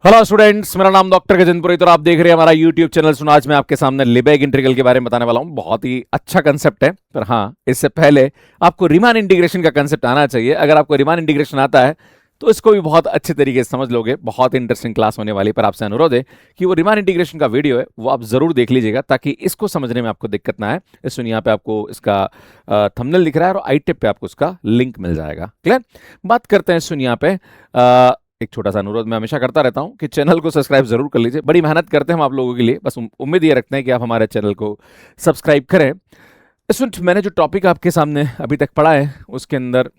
Hello students, मेरा नाम doctor Gajendra पुरोहित और आप देख रहे हैं हमारा यूट्यूब चैनल। सुनो, आज मैं आपके सामने लिबेग इंटीग्रल के बारे में बताने वाला हूं। बहुत ही अच्छा कंसेप्ट है, पर हाँ, इससे पहले आपको रीमान इंटीग्रेशन का कंसेप्ट आना चाहिए। अगर आपको रीमान इंटीग्रेशन आता है तो इसको भी बहुत अच्छे तरीके से समझ लोगे। बहुत इंटरेस्टिंग क्लास होने वाली। पर आपसे अनुरोध है कि वो रीमान इंटीग्रेशन का वीडियो है वो आप जरूर देख लीजिएगा, ताकि इसको समझने में आपको दिक्कत ना आए। सुनिए, यहाँ पे आपको इसका थंबनेल दिख रहा है और आई टिप पे आपको उसका लिंक मिल जाएगा। क्लियर? बात करते हैं। सुनिए, यहाँ पे एक छोटा सा अनुरोध मैं हमेशा करता रहता हूं कि चैनल को सब्सक्राइब जरूर कर लीजिए। बड़ी मेहनत करते हैं हम आप लोगों के लिए, बस उम्मीद ये रखते हैं कि आप हमारे चैनल को सब्सक्राइब करें। इसमें मैंने जो टॉपिक आपके सामने अभी तक पढ़ा है उसके अंदर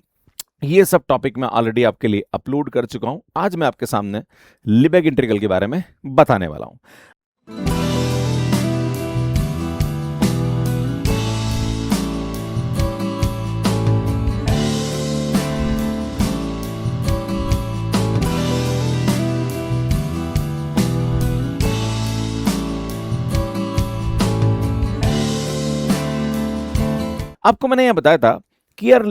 ये सब टॉपिक मैं ऑलरेडी आपके लिए अपलोड कर चुका हूं। आज मैं आपके सामने लिबेग इंटीग्रल के बारे में बताने वाला हूं। आपको मैंने यह बताया था कि यार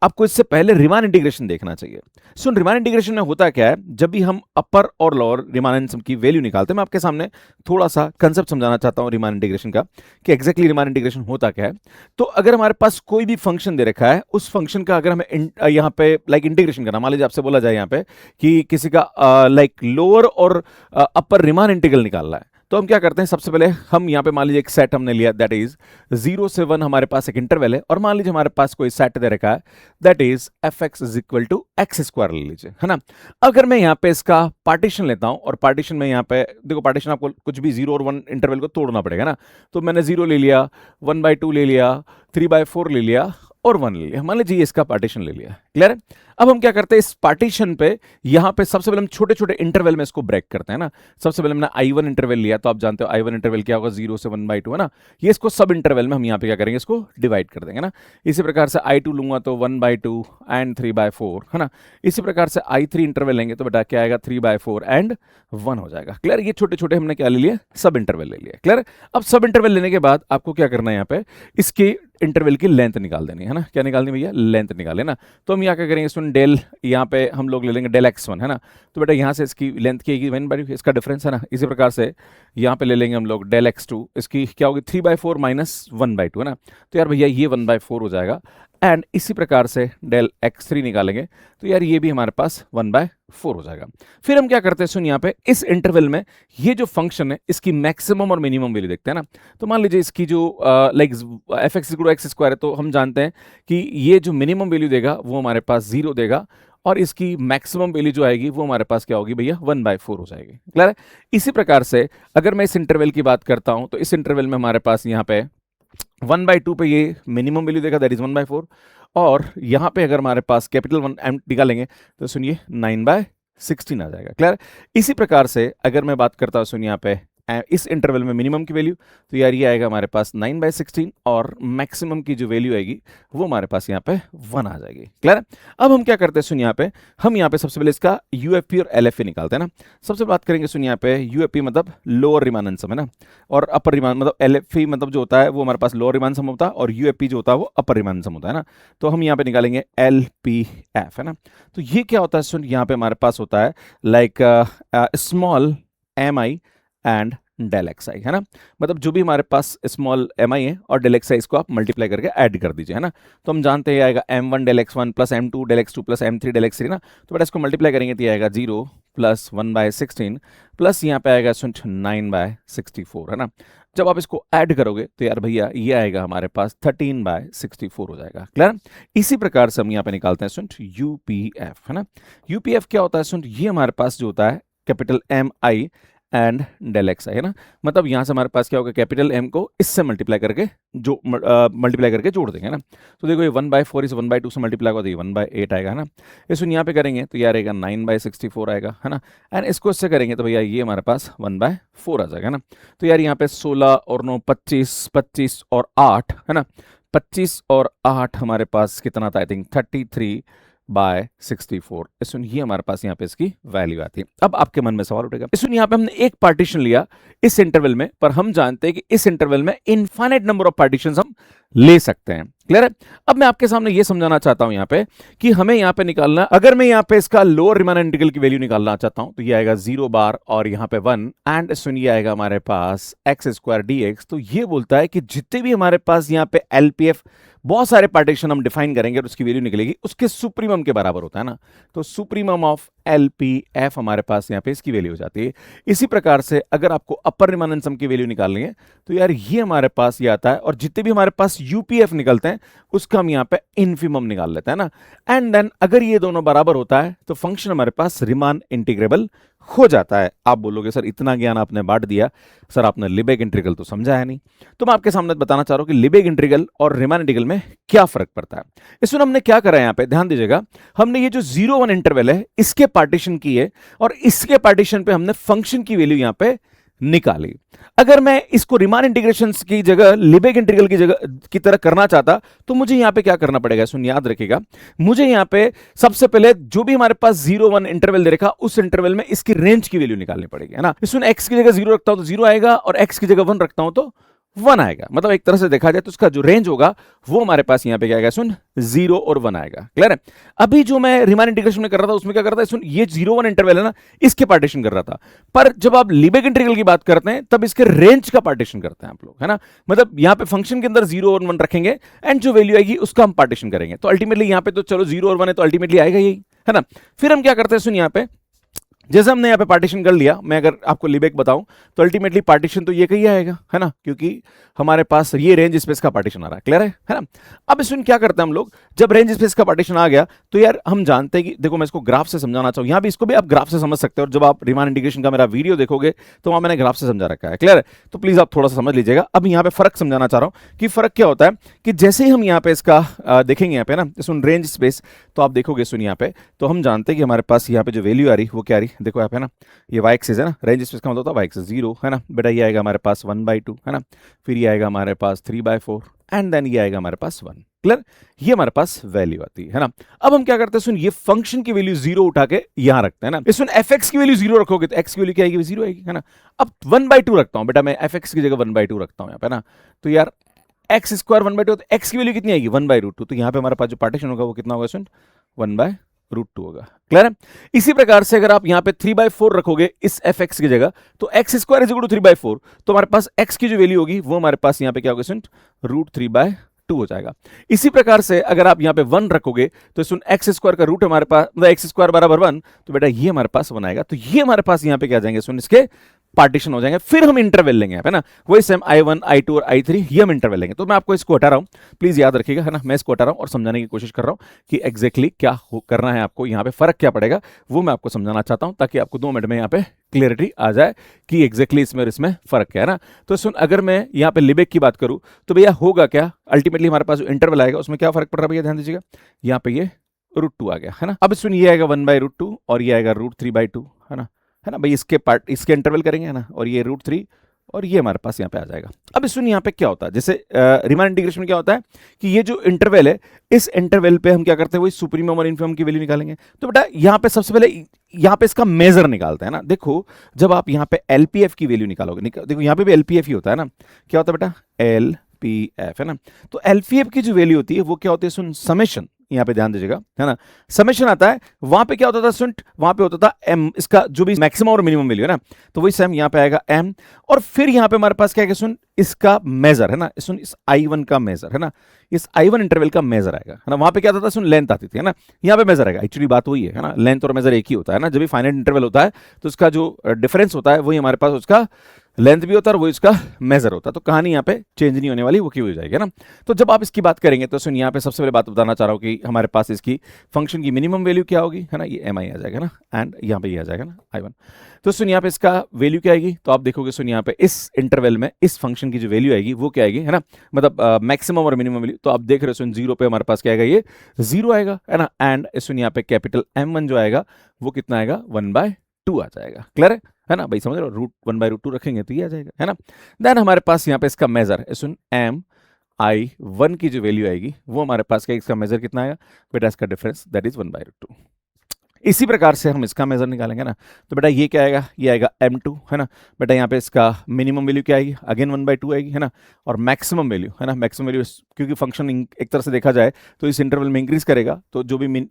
आपको इससे पहले रीमान इंटीग्रेशन देखना चाहिए। सुन, रीमान इंटीग्रेशन में होता क्या है, जब भी हम अपर और लोअर रीमान सम की वैल्यू निकालते हैं, मैं आपके सामने थोड़ा सा कंसेप्ट समझाना चाहता हूं रीमान इंटीग्रेशन का कि एग्जैक्टली रीमान इंटीग्रेशन होता क्या है। तो अगर हमारे पास कोई भी फंक्शन दे रखा है, उस फंक्शन का अगर हमें यहाँ पे लाइक इंटीग्रेशन करना, मान लीजिए आपसे बोला जाए यहाँ पे कि किसी का लाइक लोअर और अपर रीमान इंटीग्रल निकालना है, तो हम क्या करते हैं, सबसे पहले हम यहाँ पे मान लीजिए एक सेट हमने लिया, दैट इज 0 से 1 हमारे पास एक इंटरवल है, और मान लीजिए हमारे पास कोई सेट दे रखा है, that is fx is equal to x square ले लीजिए, है ना। अगर मैं यहाँ पे इसका पार्टीशन लेता हूं, और पार्टीशन में यहाँ पे देखो, पार्टीशन आपको कुछ भी 0 और 1 इंटरवल को तोड़ना पड़ेगा ना। तो मैंने 0 ले लिया, 1/2 ले लिया, 3/4 ले लिया और 1 ले लिया। मान लीजिए इसका पार्टीशन ले लिया। क्लियर है? अब हम क्या करते हैं, इस पार्टीशन पे यहाँ पे सबसे पहले हम छोटे छोटे इंटरवल में इसको ब्रेक करते हैं ना। सबसे पहले हमने i1 इंटरवल लिया, तो आप जानते हो i1 इंटरवल क्या होगा, 0 से 1/2 है ना। ये इसको सब इंटरवल में हम यहाँ पे क्या करेंगे, इसको डिवाइड कर देंगे ना। इसी प्रकार से i2 लूंगा तो 1/2 एंड 3/4 है ना। इसी प्रकार से i3 इंटरवल लेंगे तो बेटा क्या आएगा, 3/4 एंड 1 हो जाएगा। क्लियर? ये छोटे छोटे हमने क्या ले लिए, सब इंटरवल ले लिया। क्लियर? अब सब इंटरवल लेने के बाद आपको क्या करना है, यहाँ पे इसके इंटरवल की लेंथ निकाल देनी है ना। क्या निकालनी भैया, लेंथ निकाले ना। तो हम यहाँ क्या करेंगे, सुन डेल, यहाँ पे हम लोग ले लेंगे डेल x1 है ना। तो बेटा यहाँ से इसकी लेंथ की 1/2, इसका डिफरेंस है ना। इसी प्रकार से यहाँ पे ले लेंगे हम लोग डेल x2, इसकी क्या होगी, 3/4 माइनस 1/2 है ना। तो यार भैया ये 1/4 हो जाएगा। एंड इसी प्रकार से डेल x3 निकालेंगे तो यार ये भी हमारे पास 1/4 हो जाएगा। फिर हम क्या करते हैं, सुन यहाँ पे इस इंटरवल में ये जो फंक्शन है इसकी मैक्सिमम और मिनिमम वैल्यू देखते हैं ना। तो मान लीजिए इसकी जो like fx equal to x square है, तो हम जानते हैं कि ये जो मिनिमम वैल्यू देगा वो हमारे पास 0 देगा, और इसकी मैक्सिमम वैल्यू जो आएगी वो हमारे पास क्या होगी भैया, 1/4 हो जाएगी। क्लियर है? इसी प्रकार से अगर मैं इस इंटरवल की बात करता हूं, तो इस इंटरवल में हमारे पास यहाँ पे 1/2 पे ये मिनिमम वैल्यू देगा, दैट इज 1/4, और यहाँ पे अगर हमारे पास कैपिटल 1 m निकालेंगे तो सुनिए 9/16 आ जाएगा। क्लियर? इसी प्रकार से अगर मैं बात करता हूँ, सुनिए यहाँ पे इस इंटरवल में मिनिमम की वैल्यू, तो यार ये आएगा हमारे पास 9/16, और मैक्सिमम की जो वैल्यू आएगी वो हमारे पास यहाँ पे 1 आ जाएगी। क्लियर? अब हम क्या करते हैं, सुन यहाँ पे हम यहाँ पे सबसे पहले इसका यूएफपी और एलएफपी निकालते हैं ना। सबसे बात करेंगे, सुन यहाँ पे यूएफपी मतलब लोअर रिमानन सम है ना, और अपर रिमान मतलब एलएफपी मतलब जो होता है वो हमारे पास लोअर रिमान सम होता है, और यूएफपी जो होता है वो अपर रिमान सम होता है ना। तो हम यहाँ पे निकालेंगे एलपीएफ है ना। तो ये क्या होता है, सुन यहाँ पे हमारे पास होता है like small M I and del X I है ना। मतलब जो भी हमारे पास स्मॉल एम आई है और डेल एक्स आई, इसको आप मल्टीप्लाई करके ऐड कर दीजिए है ना। तो हम जानते हैं आएगा m1 del x1 plus m2 del x2 plus m3 del x3 ना। तो बेटा इसको मल्टीप्लाई करेंगे तो ये आएगा 0 प्लस 1/16 प्लस यहाँ पे आएगा 9/64 है ना। जब आप इसको ऐड करोगे तो यार भैया ये आएगा हमारे पास 13/64 हो जाएगा। क्लियर? इसी प्रकार से हम यहाँ पे निकालते हैं सुन यूपीएफ है ना। यूपीएफ क्या होता है, सुन ये हमारे पास जो होता है capital M I and del X I है ना। मतलब यहां से हमारे पास क्या होगा, कैपिटल एम को इससे मल्टीप्लाई करके जोड़ देंगे ना। तो देखो ये 1/4 इस 1/2 से मल्टीप्लाई होगा तो ये 1/8 आएगा है ना। इसको यहाँ पे करेंगे तो यार आएगा 9/64 आएगा है ना। एंड इसको इससे करेंगे तो भैया ये हमारे पास 1/4 आ जाएगा ना। तो यार यहाँ पे 16 और 9 25, 25 और 8 है ना। 25 और 8 हमारे पास कितना था, आई थिंक 33 बाय 64। सुन ये हमारे पास यहाँ पे इसकी वैल्यू आती है। अब आपके मन में सवाल उठेगा, सुन यहाँ पे हमने एक पार्टीशन लिया इस इंटरवल में, पर हम जानते हैं कि इस इंटरवल में इनफाइनाइट नंबर ऑफ पार्टीशंस हम ले सकते हैं। क्लियर है? अब मैं आपके सामने ये समझाना चाहता हूं यहाँ पे कि हमें यहाँ पे निकालना, अगर मैं यहाँ पे इसका लोअर रिमाइंडर इंटीग्रल की वैल्यू निकालना चाहता हूं तो ये आएगा 0 बार और यहाँ पे 1 एंड सुन ये आएगा हमारे पास x स्क्वायर dx। तो ये बोलता है कि जितने भी हमारे पास यहाँ पे एलपीएफ बहुत सारे पार्टीशन हम डिफाइन करेंगे और उसकी वैल्यू निकलेगी उसके सुप्रीमम के बराबर होता है ना, तो सुप्रीमम ऑफ एलपीएफ हमारे पास यहाँ पे इसकी वैल्यू हो जाती है। इसी प्रकार से अगर आपको अपर रिमाइंडर सम की वैल्यू निकालनी है तो यार ये हमारे पास ये आता है, और जितने भी हमारे पास यूपीएफ निकलते हैं उसका हम यहाँ पे इन्फिमम निकाल लेते हैं ना। एंड देन अगर ये दोनों बराबर होता है तो फंक्शन हमारे पास रीमान इंटीग्रेबल हो जाता है। आप बोलोगे सर इतना ज्ञान आपने बांट दिया, सर आपने लिबेग इंटीग्रल तो समझा है नहीं। तो मैं आपके सामने बताना चाह रहा हूं कि लिबेग इंटीग्रल और रीमान इंटीग्रल में क्या फर्क पड़ता है। इसमें हमने क्या करा है, यहाँ पे ध्यान दीजिएगा, हमने ये जो 0-1 इंटरवल है इसके पार्टीशन की है और इसके पार्टीशन पे हमने फंक्शन की वैल्यू यहाँ पे निकाली। अगर मैं इसको रीमान इंटीग्रेशन की जगह लिबेग इंटीग्रल की जगह की तरह करना चाहता तो मुझे यहां पे क्या करना पड़ेगा, सुन याद रखिएगा, मुझे यहां पे सबसे पहले जो भी हमारे पास 0-1 इंटरवल दे रखा उस इंटरवल में इसकी रेंज की वैल्यू निकालनी पड़ेगी, है ना। सुन x की जगह 0 रखता हूं तो 0 आएगा और x की जगह 1 रखता हूं तो 1 आएगा। मतलब एक तरह से देखा जाए तो उसका जो रेंज होगा वो हमारे पास यहाँ पे क्या आएगा, सुन 0 और 1 आएगा। क्लियर है? अभी जो मैं रीमान इंटीग्रेशन में कर रहा था उसमें क्या कर रहा था, सुन ये 0-1 इंटरवल है ना, इसके पार्टीशन कर रहा था। पर जब आप लिबेग इंटीग्रल की बात करते हैं तब इसके रेंज का पार्टीशन करते हैं आप लोग, है ना। मतलब यहाँ पे फंक्शन के अंदर 0 और 1 रखेंगे एंड जो वैल्यू आएगी उसका हम पार्टीशन करेंगे। तो अल्टीमेटली यहाँ पे तो चलो 0 और 1 है तो अल्टीमेटली आएगा यही, है ना। फिर हम क्या करते हैं, सुन यहाँ पे जैसे हमने यहाँ पे पार्टीशन कर लिया, मैं अगर आपको लिबेग बताऊं तो अल्टीमेटली पार्टीशन तो ये कहीं आएगा, है ना, क्योंकि हमारे पास ये रेंज स्पेस का पार्टीशन आ रहा है। क्लियर है ना। अब इसमें क्या करते हैं हम लोग, जब रेंज स्पेस का पार्टीशन आ गया तो यार हम जानते हैं कि देखो मैं इसको ग्राफ से समझाना चाहूँ, यहाँ भी इसको भी आप ग्राफ से समझ सकते हो, और जब आप रीमान इंटीग्रेशन का मेरा वीडियो देखोगे तो वहां मैंने ग्राफ से समझा रखा है। क्लियर है? तो प्लीज आप थोड़ा सा समझ लीजिएगा। अब यहाँ पे फर्क समझाना चाह रहा हूँ कि फर्क क्या होता है कि जैसे ही हम यहाँ पे इसका देखेंगे यहाँ पे ना, सुन रेंज स्पेस, तो आप देखोगे सुन यहाँ पे, तो हम जानते हैं कि हमारे पास यहाँ पे जो वैल्यू आ रही वो क्या आ रही, देखो यहाँ पे ना, ये y एक्सिस है ना, रेंज स्पेस का मतलब होता है y एक्सिस 0, है ना बेटा, ये आएगा हमारे पास 1/2, है ना, फिर ये आएगा हमारे पास 3/4 एंड देन ये आएगा हमारे पास 1। क्लियर? ये हमारे पास वैल्यू आती है ना। अब हम क्या करते हैं, सुन ये फंक्शन की वैल्यू 0 उठा के यहां रखते हैं ना। सुन fx की वैल्यू 0 रखोगे तो x की वैल्यू क्या आएगी, 0 आएगी, है ना। अब 1/2 रखता हूं बेटा, मैं fx की जगह 1/2 रखता हूं यहाँ पे ना, तो यार x स्क्वायर 1/2 तो x की वैल्यू कितनी आएगी, 1/√2। तो यहाँ पे हमारे पास जो पार्टीशन होगा वो कितना होगा, सुन 1/√2 होगा। क्लियर है? इसी प्रकार से अगर आप यहाँ पे 3/4 रखोगे इस fx की जगह तो x square is equal to 3/4, तो हमारे पास x की जो वैल्यू होगी वो हमारे पास यहाँ पे क्या होगा, सुन √3/2 हो जाएगा। इसी प्रकार से अगर आप यहाँ पे 1 रखोगे तो सुन x स्क्वायर का रूट हमारे पास, मतलब x स्क्वायर बराबर 1, तो बेटा ये हमारे पास 1 आएगा। तो ये हमारे पास यहाँ पे क्या जाएंगे, सुन इसके पार्टीशन हो जाएंगे। फिर हम इंटरवल लेंगे, है ना, वही सेम I1 I2 और I3 ये हम इंटरवल लेंगे। तो मैं आपको इसको हटा रहा हूं, प्लीज याद रखिएगा, है ना, मैं इसको हटा रहा हूं और समझाने की कोशिश कर रहा हूं कि एग्जैक्टली क्या करना है आपको, यहाँ पे फर्क क्या पड़ेगा वो मैं आपको समझाना चाहता हूं, ताकि आपको 2 मिनट में यहाँ पे क्लियरिटी आ जाए कि एग्जैक्टली इसमें और इसमें फर्क क्या है ना। तो सुन अगर मैं यहाँ पे लिबेग की बात करूं तो भैया होगा क्या, अल्टीमेटली हमारे पास जो इंटरवल आएगा उसमें क्या फर्क पड़ रहा है भैया, ध्यान दीजिएगा, यहाँ पे ये √2 आ गया, है ना। अब सुन ये आएगा 1/√2 और ये आएगा √3/2, है ना भाई, इसके इंटरवल करेंगे, है ना, और ये √3 और ये हमारे पास यहाँ पे आ जाएगा। अब सुन यहाँ पे क्या होता है, जैसे रीमान इंटीग्रेशन में क्या होता है कि ये जो इंटरवल है इस इंटरवल पे हम क्या करते हैं, वही सुप्रीमम और इन्फिमम की वैल्यू निकालेंगे। तो बेटा यहाँ पे सबसे पहले यहाँ पे इसका मेजर निकालते हैं ना। देखो जब आप यहाँ पे एलपीएफ की वैल्यू निकालोगे, देखो यहाँ पे भी एलपीएफ ही होता है ना, क्या होता है बेटा, एलपीएफ, है ना। तो एलपीएफ की जो वैल्यू होती है वो क्या होती है, सुन समेशन, यहाँ पे ध्यान दीजिएगा, है ना, समेशन आता है। वहां पे क्या होता था, सुन वहां पे होता था एम, इसका जो भी मैक्सिमम और मिनिमम वैल्यू है ना, तो वही सेम यहाँ पे आएगा एम, और फिर यहाँ पे हमारे पास क्या है, सुन इसका मेजर, है ना, सुन इस I1 का मेजर, है ना, इस I1 इंटरवल का मेजर आएगा, है ना। वहां पे क्या होता था, सुन लेंथ आती थी, है ना, यहाँ पे मेजर आएगा। एक्चुअली बात वही है ना, लेंथ और मेजर एक ही होता है ना। जब भी फाइनाइट इंटरवल होता है तो उसका जो डिफरेंस होता है वही हमारे पास उसका लेंथ भी होता है और वो इसका मेजर होता है। तो कहानी यहाँ पे चेंज नहीं होने वाली, वो क्यों हो जाएगी ना। तो जब आप इसकी बात करेंगे तो सुन यहाँ पे सबसे पहले बात बताना चाह रहा हूँ कि हमारे पास इसकी फंक्शन की मिनिमम वैल्यू क्या होगी, है ना, ये एम आई आ जाएगा ना, एंड यहाँ पे ये आ जाएगा ना I1। तो सुन यहाँ पे इसका वैल्यू क्या आएगी, तो आप देखोगे सुन यहाँ पे इस इंटरवल में इस फंक्शन की जो वैल्यू आएगी वो क्या आएगी, है ना, मतलब मैक्सिमम और मिनिमम वैल्यू। तो आप देख रहे हो सुन 0 पे हमारे पास क्या आएगा, ये 0 आएगा, है ना, एंड सुन यहाँ पे कैपिटल M1 जो आएगा वो कितना आएगा, 1/2 आ जाएगा। क्लियर है ना भाई, समझ रहे हो, √1/√2 रखेंगे तो ये आ जाएगा, है ना। देन हमारे पास यहाँ पे इसका मेजर है, सुन M I1 की जो वैल्यू आएगी वो हमारे पास क्या, इसका मेजर कितना आएगा बेटा, इसका डिफरेंस दैट इज 1/√2। इसी प्रकार से हम इसका मेजर निकालेंगे ना, तो बेटा ये क्या आएगा, ये आएगा m2 है ना। बेटा यहाँ पे इसका मिनिमम वैल्यू क्या आएगी, अगेन 1/2 आएगी है ना। और मैक्सिमम वैल्यू है ना, मैक्सिमम वैल्यू क्योंकि फंक्शन एक तरह से देखा जाए तो इस इंटरवल में इंक्रीज करेगा, तो जो भी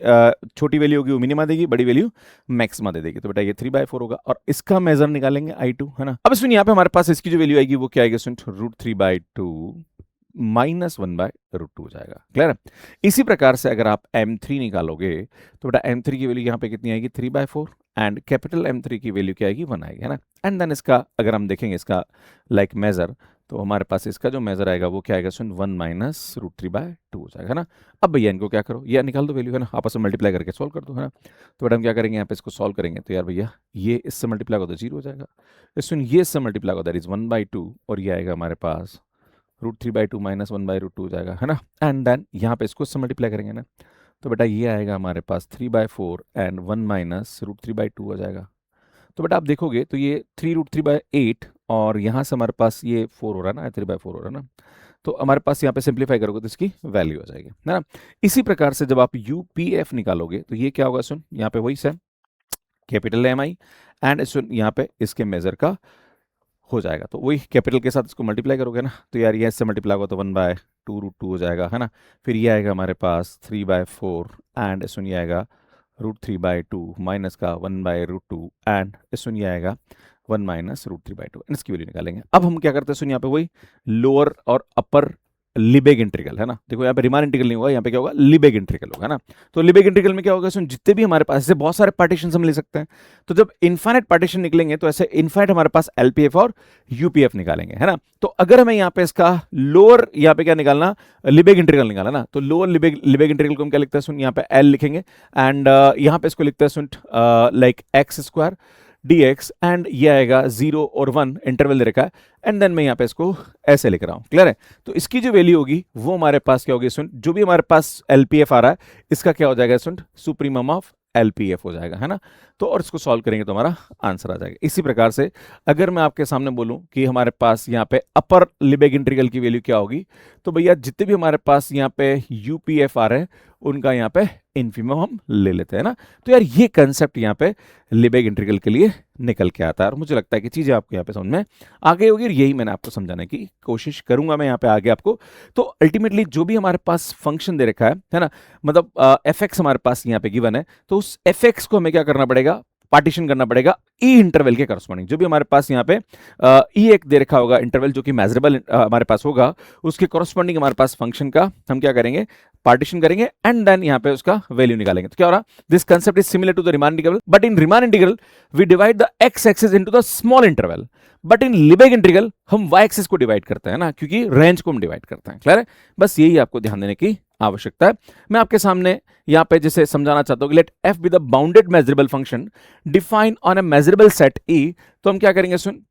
छोटी वैल्यू होगी वो मिनिमा देगी, बड़ी वैल्यू मैक्सिमा दे देगी। तो बेटा ये 3/4 होगा और इसका मेजर निकालेंगे I2 है ना। अब सुन यहाँ पे हमारे पास इसकी जो वैल्यू आएगी वो क्या आएगी, सुन √3/2 -1/√2 हो जाएगा। क्लियर है। इसी प्रकार से अगर आप m3 निकालोगे तो बेटा m3 की वैल्यू यहाँ पे कितनी आएगी, 3/4 एंड कैपिटल M3 की वैल्यू क्या आएगी, 1 आएगी है ना। एंड देन इसका अगर हम देखेंगे इसका लाइक मेजर, तो हमारे पास इसका जो मेजर आएगा वो क्या आएगा, सुन 1 -√3/2 हो जाएगा ना। अब भैया इनको क्या करो, ये निकाल दो वैल्यू है ना, आपस में मल्टीप्लाई करके सॉल्व कर दो है ना। तो बेटा हम क्या करेंगे, यहाँ पे इसको सॉल्व करेंगे तो यार भैया ये इससे मल्टीप्लाई हो तो 0 हो जाएगा, सुन ये इससे मल्टीप्लाई हो दैट इज 1/2 और ये आएगा हमारे पास √3/2 -1/√2 हो जाएगा है ना। एंड देन यहाँ पे इसको इससे मल्टीप्लाई करेंगे ना, तो बेटा ये आएगा हमारे पास 3/4 एंड 1 -√3/2 हो जाएगा। तो बेटा आप देखोगे तो ये 3√3/8 और यहाँ से हमारे पास ये 4 हो रहा है ना, 3/4 हो रहा है ना। तो हमारे पास यहाँ पे सिंप्लीफाई करोगे तो इसकी वैल्यू हो जाएगी है ना। इसी प्रकार से जब आप UPF निकालोगे तो ये क्या होगा, सुन यहाँ पे वही सेम कैपिटल MI एंड सुन यहाँ पे इसके मेजर का हो जाएगा, तो वही कैपिटल के साथ इसको मल्टीप्लाई करोगे ना, तो यार ये इससे मल्टीप्लाई होगा तो 1/2√2 हो जाएगा है ना। फिर ये आएगा हमारे पास 3/4 एंड सुन ये आएगा √3/2 माइनस का 1/√2 एंड सुन ये आएगा 1 -√3/2। इसकी वैल्यू निकालेंगे। अब हम क्या करते हैं, सुन यहाँ पे वही लोअर और अपर लिबेग इंटीग्रल है ना। देखो यहाँ पे रिमान इंटीग्रल नहीं होगा, यहाँ पे क्या होगा, लिबेग इंटीग्रल होगा ना। तो लिबेग इंटीग्रल में क्या होगा, सुन जितने भी हमारे पास ऐसे बहुत सारे पार्टीशन हम ले सकते हैं, तो जब इनफाइनाइट पार्टीशन निकलेंगे तो ऐसे इनफाइनाइट हमारे पास LPF और UPF निकालेंगे है ना। तो अगर हमें यहाँ पे इसका लोअर यहाँ पे क्या निकालना, लिबेग इंटीग्रल निकालना ना, तो लोअर लिबेग इंटीग्रल को हम क्या लिखते हैं, सुन यहाँ पे L लिखेंगे एंड यहाँ पे इसको लिखते हैं सुन लाइक x² dx एंड ये आएगा 0 और 1 इंटरवल दे रखा है एंड देन मैं यहाँ पे इसको ऐसे लिख रहा हूँ। क्लियर है। तो इसकी जो वैल्यू होगी वो हमारे पास क्या होगी, सुन जो भी हमारे पास LPF आ रहा है इसका क्या हो जाएगा, सुन सुप्रीमम ऑफ LPF हो जाएगा है ना। तो और इसको सॉल्व करेंगे तो हमारा आंसर आ जाएगा। इसी प्रकार से अगर मैं आपके सामने बोलूं कि हमारे पास यहाँ पे अपर लिबेग इंटीग्रल की वैल्यू क्या होगी, तो भैया जितने भी हमारे पास यहाँ पे UPF आ रहे हैं उनका यहाँ पे इन्फिमम हम ले लेते हैं ना। तो यार ये कंसेप्ट यहाँ पे लिबेग इंटीग्रल के लिए निकल के आता है और मुझे लगता है कि चीजें आपको यहाँ पे समझ में आ गई होगी और यही मैंने आपको समझाने की कोशिश करूंगा मैं यहाँ पे आगे आपको। तो अल्टीमेटली जो भी हमारे पास फंक्शन दे रखा है ना, मतलब fx हमारे पास यहाँ पे गिवन है, तो उस fx को हमें क्या करना पड़ेगा, पार्टीशन करना पड़ेगा ई इंटरवल के करस्पॉन्डिंग। जो भी हमारे पास यहाँ पे ई एक दे रखा होगा इंटरवल जो कि मेजरेबल हमारे पास होगा, उसके करस्पॉन्डिंग हमारे पास फंक्शन का हम क्या करेंगे, पार्टीशन करेंगे एंड देन यहाँ पे उसका वैल्यू निकालेंगे। तो क्या हो रहा, this concept is similar to the Riemann integral but in Riemann integral we divide the x axis into the small interval, but in Lebesgue integral हम y एक्सिस को डिवाइड करते हैं ना, क्योंकि रेंज को हम डिवाइड करते हैं। क्लियर है। बस यही आपको ध्यान देने की आवश्यकता है। मैं आपके सामने यहाँ पे जैसे समझाना चाहता हूँ कि let f be the bounded measurable function define on a measurable set E, तो हम क्या करेंगे, सुन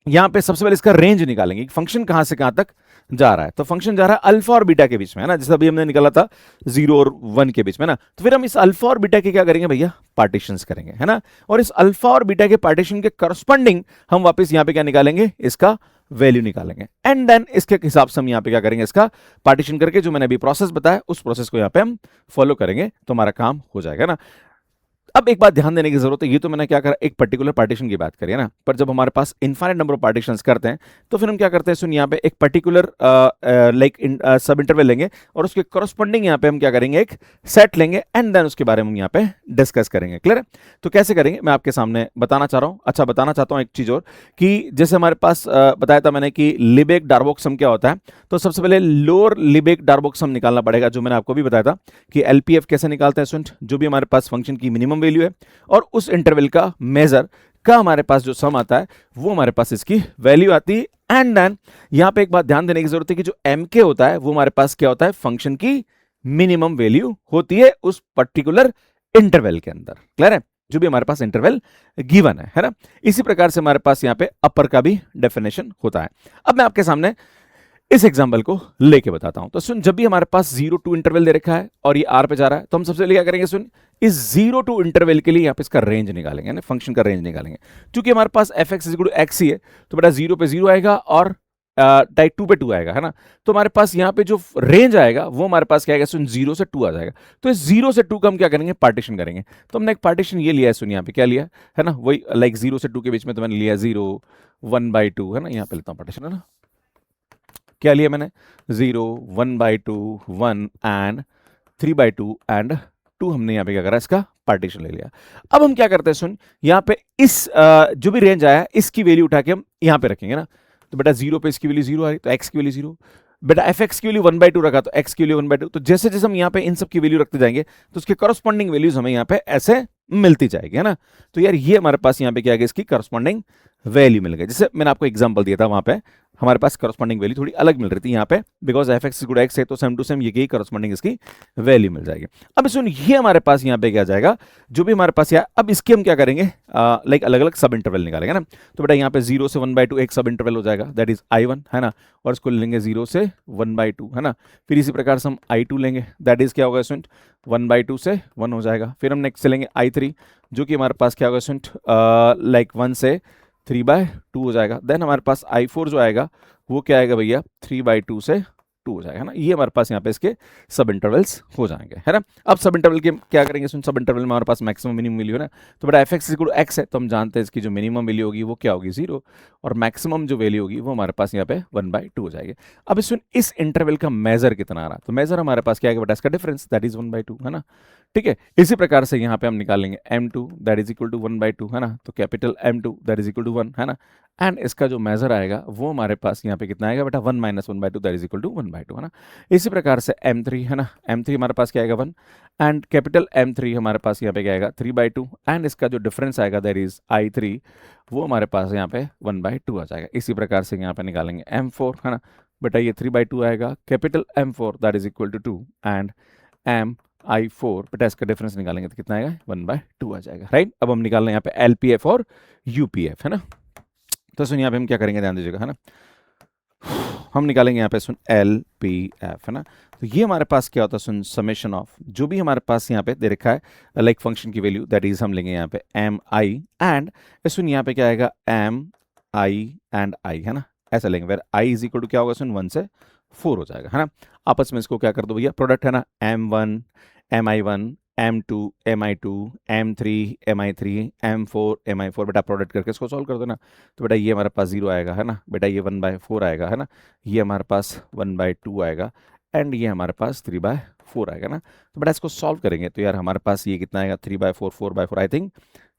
यहाँ पे सबसे पहले इसका रेंज निकालेंगे, फंक्शन कहां से कहां तक जा रहा है। तो फंक्शन जा रहा है अल्फा और बीटा के बीच में है ना, जैसे अभी हमने निकाला था 0 और 1 के बीच में ना। तो फिर हम इस अल्फा और बीटा के क्या करेंगे भैया, पार्टीशंस करेंगे है ना। और इस अल्फा और बीटा के पार्टीशन के करस्पॉन्डिंग हम वापस यहाँ पे क्या निकालेंगे, इसका वैल्यू निकालेंगे एंड देन इसके हिसाब से हम यहाँ पे क्या करेंगे, इसका पार्टीशन करके जो मैंने अभी प्रोसेस बताया उस प्रोसेस को यहाँ पे हम फॉलो करेंगे तो हमारा काम हो जाएगा ना। अब एक बात ध्यान देने की जरूरत है, ये तो मैंने क्या करा, एक पर्टिकुलर पार्टीशन की बात करी है ना, पर जब हमारे पास इनफाइनाइट नंबर ऑफ पार्टीशंस करते हैं तो फिर हम क्या करते हैं, सुन यहाँ पे एक पर्टिकुलर लाइक सब इंटरवल लेंगे और उसके करस्पॉन्डिंग यहाँ पे हम क्या करेंगे, एक सेट लेंगे एंड देन उसके बारे में हम यहाँ पे डिस्कस करेंगे। क्लियर है। तो कैसे करेंगे मैं आपके सामने बताना चाह रहा हूँ। अच्छा बताना चाहता हूँ एक चीज और कि जैसे हमारे पास बताया था मैंने कि लिबेग डार्बोक सम क्या होता है, तो सबसे पहले लोअर लिबेग डार्बोक सम निकालना पड़ेगा, जो मैंने आपको भी बताया था कि LPF कैसे निकालते हैं। सुन जो भी हमारे पास फंक्शन की मिनिमम वैल्यू है और उस इंटरवल का मेजर का हमारे पास जो सम आता है वो हमारे पास इसकी वैल्यू आती है एंड देन यहां पे एक बात ध्यान देने की जरूरत है कि जो MK होता है वो हमारे पास क्या होता है, फंक्शन की मिनिमम वैल्यू होती है उस पर्टिकुलर इंटरवल के अंदर। क्लियर है, जो भी हमारे पास इंटरवल गिवन है ना। इसी प्रकार से हमारे पास यहां पे अपर का भी डेफिनेशन होता है। अब मैं आपके सामने इस एग्जाम्पल को लेके बताता हूं। तो सुन जब भी हमारे पास 0 to इंटरवल दे रखा है और ये R पे जा रहा है तो हम सबसे पहले क्या करेंगे, सुन इस 0 to इंटरवल के लिए यहाँ पे इसका रेंज निकालेंगे, यानी फंक्शन का रेंज निकालेंगे। क्योंकि हमारे पास fx = x ही है तो बेटा 0 पे 0 आएगा और टाइप 2 पे 2 आएगा, है ना। तो हमारे पास यहाँ पे जो रेंज आएगा वो हमारे पास क्या आएगा, सुन 0 से 2 आ जाएगा। तो इस 0 से 2 का हम क्या करेंगे, पार्टीशन करेंगे। तो हमने एक पार्टीशन ये लिया है, सुन यहाँ पे क्या लिया है ना, वही लाइक 0 से 2 के बीच में तो मैंने लिया 0 1/2, है ना। यहाँ पे लेता हूँ पार्टीशन, है ना। क्या लिया मैंने, 0 1/2 1 एंड 3/2 एंड 2 हमने यहाँ पे क्या करा, इसका पार्टीशन ले लिया। अब हम क्या करते हैं, सुन यहाँ पे इस जो भी रेंज आया इसकी वैल्यू उठा के हम यहाँ पे रखेंगे ना। तो बेटा 0 पे इसकी वैल्यू 0 आ रही तो x की वैल्यू 0, बेटा fx की वैल्यू 1/2 रखा तो x की वैल्यू 1/2। तो जैसे जैसे हम यहाँ पे इन सब की वैल्यू रखते जाएंगे तो उसके करस्पॉन्डिंग वैल्यूज हमें यहाँ पे ऐसे मिलती जाएगी, है ना। तो यार ये हमारे पास यहाँ पे क्या है, इसकी करस्पॉन्डिंग वैल्यू मिल गई। जैसे मैंने आपको एग्जांपल दिया था, वहां पे हमारे पास करस्पॉन्डिंग वैल्यू थोड़ी अलग मिल रही थी यहाँ पे, बिकॉज एफ एक्स x है तो सेम टू सेम ये करस्पॉन्डिंग इसकी वैल्यू मिल जाएगी। अब सुन ये हमारे पास यहाँ पे क्या जाएगा, जो भी हमारे पास, या अब इसके हम क्या करेंगे, लाइक अलग अलग सब इंटरवल निकालेंगे ना। तो बेटा यहाँ पे 0 से 1/2 एक सब इंटरवल हो जाएगा, दैट इज I1, है ना। और इसको लेंगे 0 से 1/2, है ना। फिर इसी प्रकार से हम I2 लेंगे, दैट इज क्या होगा स्टूडेंट, 1/2 से 1 हो जाएगा। फिर हम नेक्स्ट लेंगे I3, जो कि हमारे पास क्या होगा स्टूडेंट, लाइक 1 से 3/2 हो जाएगा। देन हमारे पास I4 जो आएगा वो क्या आएगा भैया, 3/2 से 2 हो जाएगा ना। ये हमारे पास यहाँ पे इसके सब इंटरवल्स हो जाएंगे, है ना। अब सब इंटरवल के क्या करेंगे, सुन सब इंटरवल में हमारे पास मैक्सिमम मिनिमम वैल्यू है ना। तो बेटा एफ एक्स x है तो हम जानते हैं इसकी जो मिनिमम वैल्यू होगी वो क्या होगी, 0, और मैक्सिमम जो वैल्यू होगी वो हमारे पास यहाँ पे 1/2 हो जाएगी। अब सुन इस इंटरवल का मेजर कितना आ रहा है, तो मेजर हमारे पास क्या है बेटा, इसका डिफरेंस, दैट इज 1/2, है ना। ठीक है, इसी प्रकार से यहाँ पे हम निकालेंगे m2 that is equal to 1/2, है ना। तो capital M2 that is equal to 1, है ना। एंड इसका जो मेजर आएगा वो हमारे पास यहाँ पे कितना आएगा बेटा, 1 - 1/2 दैट इज इक्वल टू 1/2, है ना। इसी प्रकार से M3, है ना, M3 हमारे पास क्या आएगा 1, एंड कैपिटल M3 हमारे पास यहाँ पे क्या आएगा 3/2, एंड इसका जो डिफरेंस आएगा दैट इज I3, वो हमारे पास यहाँ पे 1/2 आ जाएगा। इसी प्रकार से यहाँ पे निकालेंगे M4, है ना, बेटा ये 3/2 आएगा, capital M4 that is equal to 2 and I4, बेटा इसका डिफरेंस निकालेंगे तो कितना आएगा, 1/2 आ जाएगा, राइट। अब हम निकाल रहे हैं यहाँ पे LPF और UPF, है ना। तो सुन यहाँ पे हम क्या करेंगे, ध्यान दीजिएगा, है ना। हम निकालेंगे यहाँ पे सुन LPF, है ना। तो ये हमारे पास क्या होता है, सुन समेशन ऑफ जो भी हमारे पास यहाँ पे दे रखा है लाइक फंक्शन की वैल्यू, दैट इज हम लेंगे यहाँ पे MI एंड सुन यहाँ पे क्या आएगा MI एंड I, है ना, ऐसा लेंगे। Where I is equal to क्या होगा सुन 1 से 4 हो जाएगा, है ना। आपस में इसको क्या कर दो भैया, प्रोडक्ट, है ना, M1 MI1 M2 MI2 M3 MI3 M4 MI4, बेटा प्रोडक्ट करके इसको सॉल्व कर दो ना। तो बेटा ये हमारे पास 0 आएगा, है ना, बेटा ये 1/4 आएगा, है ना, ये हमारे पास 1/2 आएगा, एंड ये हमारे पास 3/4 आएगा ना। तो बेटा इसको सॉल्व करेंगे तो यार हमारे पास ये कितना आएगा, 3/4 4/4, आई थिंक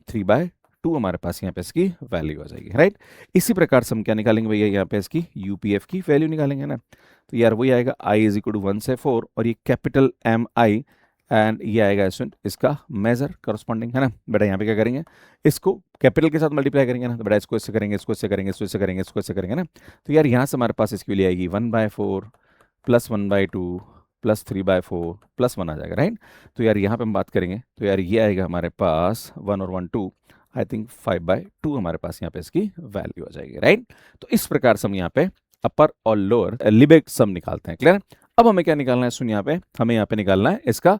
3/2 हमारे पास यहाँ पे इसकी वैल्यू आ जाएगी, राइट। इसी प्रकार से हम क्या निकालेंगे भैया, यहाँ पे इसकी UPF की वैल्यू निकालेंगे ना। तो यार वही आएगा I इज इक्वल टू 1 से 4, और ये कैपिटल MI एंड ये आएगा स्टूडेंट इसका मेजर करस्पॉन्डिंग, है ना। बेटा यहाँ पे क्या करेंगे, इसको कैपिटल के साथ मल्टीप्लाई करेंगे ना। तो बेटा इसको इससे करेंगे, इसको इससे करेंगे, इसको इससे करेंगे, इसको इससे करेंगे ना। तो यार यहाँ से हमारे पास इसकी वैल्यू आएगी 1/4 प्लस 1/2 प्लस 3/4 प्लस 1 आ जाएगा, राइट। तो यार यहाँ पे हम बात करेंगे तो यार ये आएगा हमारे पास 1 और 1 2, आई थिंक 5/2 हमारे पास यहाँ पे इसकी वैल्यू आ जाएगी, राइट। तो इस प्रकार से हम यहाँ पे अपर और लोअर लिबेग सम निकालते हैं, क्लियर। अब हमें क्या निकालना है, सुन यहाँ पे हमें यहाँ पे निकालना है इसका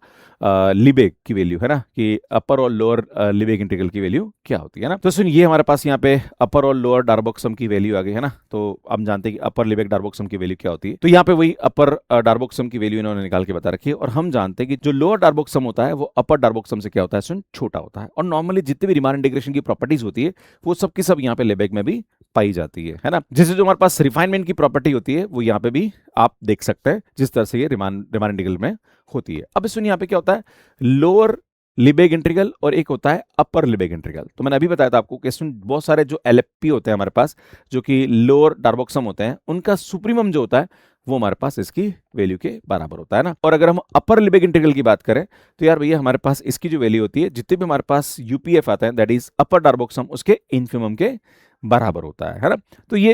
लिबेग की वैल्यू, है ना, कि अपर और लोअर लिबेग इंटीग्रल की वैल्यू क्या होती है ना। तो सुन ये हमारे पास यहाँ पे अपर और लोअर डार्बोक सम की वैल्यू आ गई, है ना। तो हम जानते हैं कि अपर लिबेग डार्बोक सम की वैल्यू क्या होती है। तो यहाँ पे वही अपर डार्बोक सम की वैल्यू इन्होंने निकाल के बता रखी है, और हम जानते हैं कि जो लोअर डार्बोक सम होता है वो अपर डार्बोक सम से क्या होता है, सुन छोटा होता है। और नॉर्मली जितनी भी रीमान इंटीग्रेशन की प्रॉपर्टीज होती है वो सब की सब यहाँ पे लिबेग में भी पाई जाती है ना। जैसे जो हमारे पास रिफाइनमेंट की प्रॉपर्टी होती है वो यहाँ पे भी आप देख सकते हैं, जिस तरह से ये रिमान इंटीग्रल में होती है। अब सुनिए यहाँ पे क्या होता है, लोअर लिबेग इंटीग्रल और एक होता है अपर लिबेग इंटीग्रल। तो मैंने अभी बताया था आपको कि इसमें बहुत सारे जो LFP होते हैं हमारे पास, जो कि लोअर डार्बोक सम होते हैं, उनका सुप्रीमम जो होता है वो हमारे पास इसकी वैल्यू के बराबर होता है ना। और अगर हम अपर लिबेग इंटीग्रल की बात करें तो यार भैया हमारे पास इसकी जो वैल्यू होती है, जितने भी हमारे पास UPF आता है दैट इज अपर डार्बोक सम, उसके इन्फिमम के बराबर होता है ना। तो ये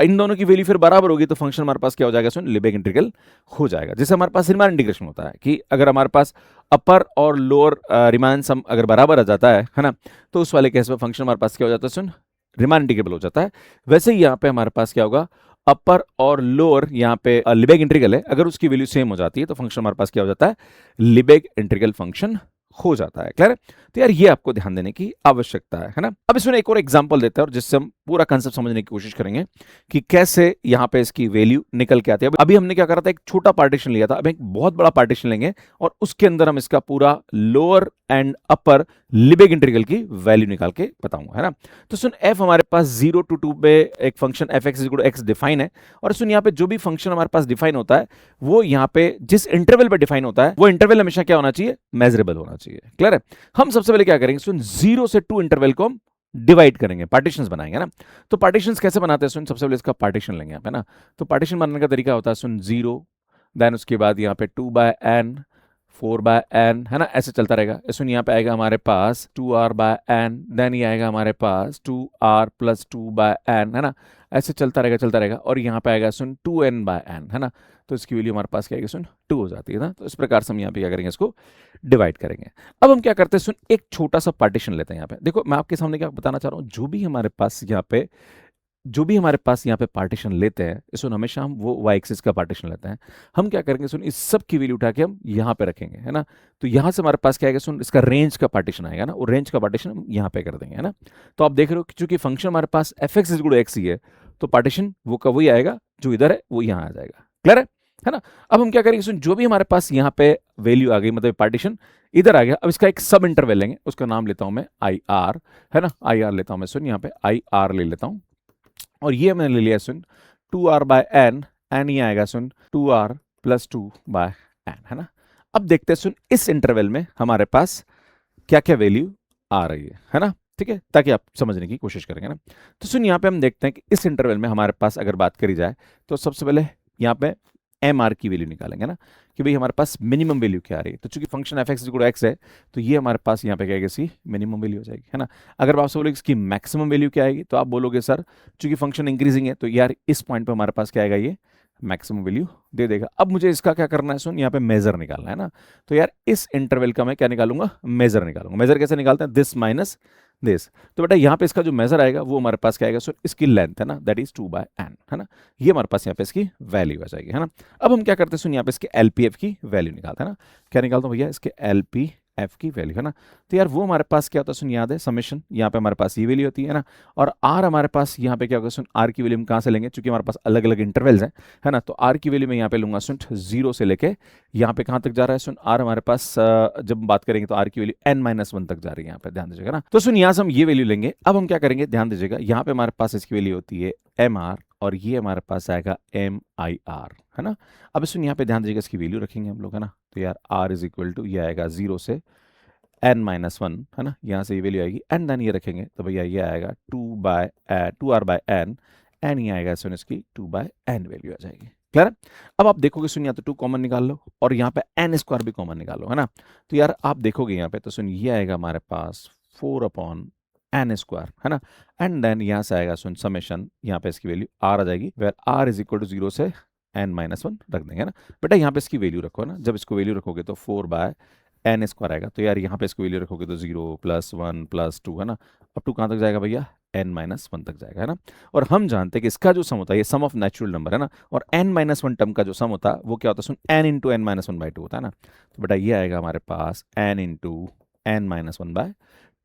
इन दोनों की वैल्यू फिर बराबर होगी तो फंक्शन हमारे पास क्या हो जाएगा, सुन लिबेग इंटीग्रल हो जाएगा। जैसे हमारे पास रीमान इंटीग्रेशन होता है कि अगर हमारे पास अपर और लोअर रीमान सम अगर बराबर आ जाता है ना, तो उस वाले केस में फंक्शन हमारे पास क्या हो जाता है, सुन रीमान इंटीग्रेबल हो जाता है। वैसे ही यहाँ पे हमारे पास क्या होगा, अपर और लोअर यहाँ पे लिबेग इंटीग्रल है, अगर उसकी वैल्यू सेम हो जाती है तो फंक्शन हमारे पास क्या हो जाता है, लिबेग इंटीग्रल फंक्शन हो जाता है, क्लियर है। तो यार ये आपको ध्यान देने की आवश्यकता है ना। अब इसमें एक और एग्जांपल देते हैं और जिससे हम पूरा कंसेप्ट समझने की कोशिश करेंगे कि कैसे यहाँ पे इसकी वैल्यू निकल के आती है। अभी हमने क्या करा था, एक छोटा पार्टीशन लिया था, अब एक बहुत बड़ा पार्टीशन लेंगे और उसके अंदर हम इसका पूरा लोअर एंड अपर लिबेग इंटीग्रल की वैल्यू निकाल के बताऊंगा, है ना। तो सुन f हमारे पास 0 to 2 पे एक फंक्शन f(x) डिफाइन है, और सुन यहाँ पे जो भी फंक्शन हमारे पास डिफाइन होता है वो यहाँ पे जिस इंटरवल पे डिफाइन होता है वो इंटरवल हमेशा क्या होना चाहिए, मेजरेबल होना चाहिए। क्लियर है। हम सबसे पहले क्या करेंगे, सुन 0 से 2 इंटरवल को हम डिवाइड करेंगे, पार्टीशंस बनाएंगे ना। तो पार्टीशंस कैसे बनाते हैं, सुन सबसे पहले इसका पार्टीशन लेंगे यहाँ पे ना। तो पार्टीशन बनाने का तरीका होता है सुन 0, देन उसके बाद यहाँ पे 2/n, 4/n, है ना, ऐसे चलता रहेगा। सुन यहाँ पे आएगा हमारे पास 2r/n, देन ये आएगा हमारे पास 2r + 2/n, है ना, ऐसे चलता रहेगा। और यहाँ पे आएगा सुन 2n/n, है ना। तो इसकी वैल्यू हमारे पास क्या आएगी, सुन 2 हो जाती है ना। तो इस प्रकार से हम यहाँ पे क्या करेंगे, इसको डिवाइड करेंगे। अब हम क्या करते हैं, सुन एक छोटा सा पार्टीशन लेते हैं यहाँ पे। देखो मैं आपके सामने क्या बताना चाह रहा हूँ, जो भी हमारे पास यहाँ पे पार्टीशन लेते हैं, सुन हमेशा हम वो y एक्सिस का पार्टीशन लेते हैं। हम क्या करेंगे, सुन इस सब की वैल्यू उठा के हम यहाँ पे रखेंगे, है ना। तो यहाँ से हमारे पास क्या आएगा, सुन इसका रेंज का पार्टीशन आएगा ना, वो रेंज का पार्टीशन हम यहाँ पे कर देंगे, है ना। तो आप देख रहे हो कि चूंकि फंक्शन हमारे पास f(x) ही है, तो पार्टीशन वो का वही आएगा जो इधर है वो यहाँ आ जाएगा। क्लियर है ना। अब हम क्या करेंगे, सुन जो भी हमारे पास यहाँ पे वैल्यू आ गई, मतलब पार्टीशन इधर आ गया, अब इसका एक सब इंटरवल लेंगे, उसका नाम लेता हूं मैं IR, है ना, IR लेता हूं मैं। सुन यहाँ पे IR ले लेता हूं, और ये मैंने ले लिया सुन 2r/n, एन ये आएगा सुन 2r + 2/n, है ना। अब देखते हैं सुन इस इंटरवल में हमारे पास क्या क्या वैल्यू आ रही है ना, ठीक है, ताकि आप समझने की कोशिश करेंगे ना। तो सुन यहाँ पे हम देखते हैं कि इस इंटरवल में हमारे पास अगर बात करी जाए तो सबसे पहले यहाँ पे MR की वैल्यू निकालेंगे ना, कि भाई हमारे पास मिनिमम वैल्यू क्या आ रही है। तो चूंकि फंक्शन f(x) है, तो ये हमारे पास यहाँ पे क्या आएगी, इसकी मिनिमम वैल्यू हो जाएगी, है ना। अगर आपसे बोलोगे इसकी मैक्सिमम वैल्यू क्या आएगी, तो आप बोलोगे सर चूंकि फंक्शन इंक्रीजिंग है तो यार इस पॉइंट पे हमारे पास क्या आएगा, ये मैक्सिमम वैल्यू दे देगा। अब मुझे इसका क्या करना है, सुन यहाँ पे मेजर निकालना है ना। तो यार इस इंटरवल का मैं क्या निकालूंगा, मेजर निकालूंगा। मेजर कैसे निकालते हैं, दिस माइनस दिस। तो बेटा यहाँ पे इसका जो मेजर आएगा वो हमारे पास क्या आएगा, सो इसकी लेंथ है ना, दैट इज 2/n, है ना। ये हमारे पास यहाँ पे इसकी वैल्यू आ जाएगी, है ना। अब हम क्या करते हैं, सुन यहाँ पे इसके LPF की वैल्यू निकालते हैं ना। क्या निकालता हूँ भैया, इसके LPF की वैल्यू, है ना। तो यार वो हमारे पास क्या होता है, सुन याद है समेशन, यहाँ पे हमारे पास ये वैल्यू होती है ना। और R हमारे पास यहाँ पे क्या होगा, सुन R की वैल्यू हम कहाँ से लेंगे, चूंकि हमारे पास अलग अलग इंटरवल्स हैं, है ना। तो R की वैल्यू मैं यहाँ पे लूंगा सुन 0 से लेके यहाँ पे कहाँ तक जा रहा है, सुन R हमारे पास जब बात करेंगे तो R की वैल्यू n-1 तक जा रही है, यहाँ पे ध्यान दीजिएगा ना। तो सुन यहाँ से हम ये वैल्यू लेंगे। अब हम क्या करेंगे, ध्यान दीजिएगा, यहाँ पे हमारे पास इसकी वैल्यू होती है MR, और ये हमारे पास आएगा MIR, है ना। अब सुन यहाँ पे ध्यान दीजिएगा, इसकी वैल्यू रखेंगे हम लोग, है ना। तो यार R = ये आएगा 0 से n-1, है ना, यहाँ से ये वैल्यू आएगी, एंड देन ये रखेंगे तो भैया ये आएगा 2r/n, एन ये आएगा सुन इसकी 2/n वैल्यू आ जाएगी। क्लियर है। अब आप देखोगे सुन, या तो 2 कॉमन निकाल लो और यहाँ पे n² भी कॉमन निकालो, है ना। तो यार आप देखोगे यहाँ पे तो सुन ये आएगा हमारे पास 4/n², है ना। एंड देन यहाँ से आएगा सुन समेशन, यहाँ पे इसकी वैल्यू r आ जाएगी, वेयर r = 0 से n-1 रख देंगे ना। बेटा यहाँ पे इसकी वैल्यू रखो ना, जब इसको वैल्यू रखोगे तो 4/n² आएगा। तो यार यहाँ पे इसको वैल्यू रखोगे तो 0 + 1 + 2, है ना। अब 2 कहाँ तक जाएगा भैया, n-1 तक जाएगा, है ना। और हम जानते हैं कि इसका जो सम होता है ये सम ऑफ नेचुरल नंबर है ना, और n-1 टर्म का जो सम होता है वो क्या होता है, सुन n × n-1/2 होता है ना। तो बेटा ये आएगा हमारे पास n × n-1/2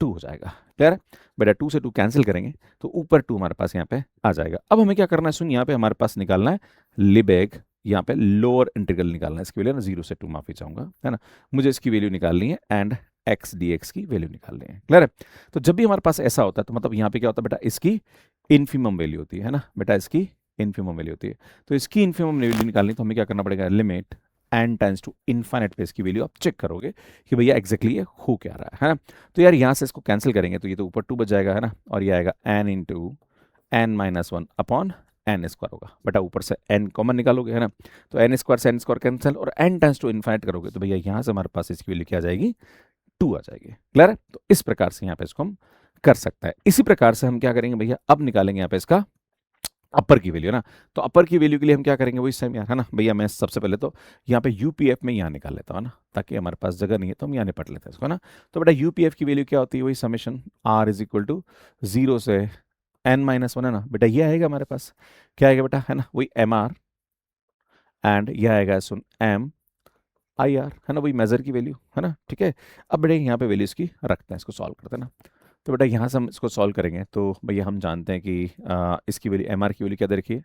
हो जाएगा। क्लियर है। बेटा 2 से 2 कैंसिल करेंगे तो ऊपर 2 हमारे पास यहाँ पे आ जाएगा। अब हमें क्या करना है, सुन यहाँ पे हमारे पास निकालना है लिबेग, यहाँ पे लोअर इंटीग्रल निकालना है। इसकी वैल्यू ना 0 से 2, माफी चाहूंगा, है ना। मुझे इसकी वैल्यू निकालनी है एंड x dx की वैल्यू निकालनी है। क्लियर है। तो जब भी हमारे पास ऐसा होता है तो मतलब यहाँ पे क्या होता है बेटा, इसकी इन्फिमम वैल्यू होती है ना बेटा, इसकी इन्फिमम वैल्यू होती है। तो इसकी इन्फिमम वैल्यू निकालनी तो हमें क्या करना पड़ेगा, limit n tends to infinite पे इसकी वैल्यू आप चेक करोगे कि भैया एग्जैक्टली ये हो क्या रहा है ना। तो यार यहाँ से इसको कैंसिल करेंगे तो ये तो ऊपर 2 बच जाएगा, है ना, और ये आएगा n × n-1/n² होगा। बेटा ऊपर से n कॉमन निकालोगे, है ना, तो n² से n² कैंसिल, और n टेंड्स टू इनफाइनाइट करोगे तो भैया यहाँ से हमारे पास इसकी वैल्यू क्या आ जाएगी, 2 आ जाएगी। क्लियर है। तो इस प्रकार से यहाँ पे इसको हम कर सकते हैं। इसी प्रकार से हम क्या करेंगे भैया, अब निकालेंगे यहाँ पे इसका अपर की वैल्यू ना। तो अपर की वैल्यू के लिए हम क्या करेंगे, वही सेम यार, है ना भैया। मैं सबसे पहले तो यहाँ पे UPF में यहाँ निकाल लेता हूँ ना, ताकि हमारे पास जगह नहीं है तो हम यहाँ निपट लेते हैं इसको ना। तो बेटा UPF की वैल्यू क्या होती है, वही समेशन R = 0 से n-1, है ना। बेटा ये आएगा हमारे पास, क्या आएगा बेटा, है ना, वही MR, एंड यह आएगा सुन MIR, है ना, वही मेजर की वैल्यू, है ना। ठीक है। अब बेटा यहाँ पे वैल्यू इसकी रखते हैं, इसको सॉल्व करते हैं ना। तो बेटा यहाँ से हम इसको सॉल्व करेंगे तो भैया हम जानते हैं कि इसकी वैल्यू एम आर की वैल्यू क्या दे रखी है।